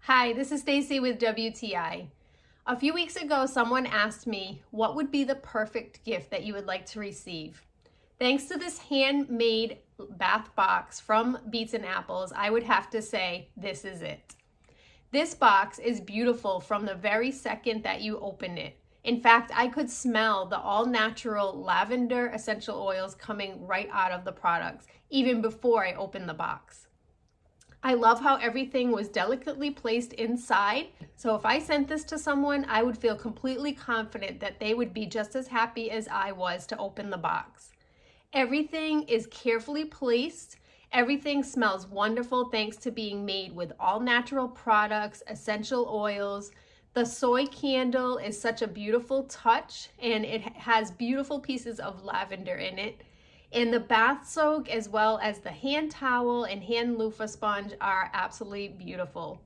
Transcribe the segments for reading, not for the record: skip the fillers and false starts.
Hi, this is Stacy with WTI. A few weeks ago, someone asked me what would be the perfect gift that you would like to receive. Thanks to this handmade bath box from Beets and Apples, I would have to say this is it. This box is beautiful from the very second that you open it. In fact, I could smell the all-natural lavender essential oils coming right out of the products, even before I opened the box. I love how everything was delicately placed inside. So if I sent this to someone, I would feel completely confident that they would be just as happy as I was to open the box. Everything is carefully placed. Everything smells wonderful thanks to being made with all natural products, essential oils. The soy candle is such a beautiful touch, and it has beautiful pieces of lavender in it. And the bath soak, as well as the hand towel and hand loofah sponge, are absolutely beautiful.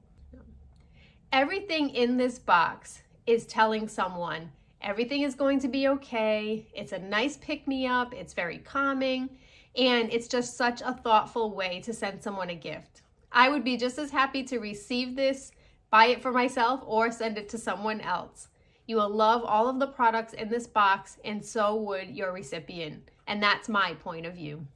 Everything in this box is telling someone everything is going to be okay. It's a nice pick-me-up. It's very calming. And it's just such a thoughtful way to send someone a gift. I would be just as happy to receive this, buy it for myself, or send it to someone else. You will love all of the products in this box, and so would your recipient. And that's my point of view.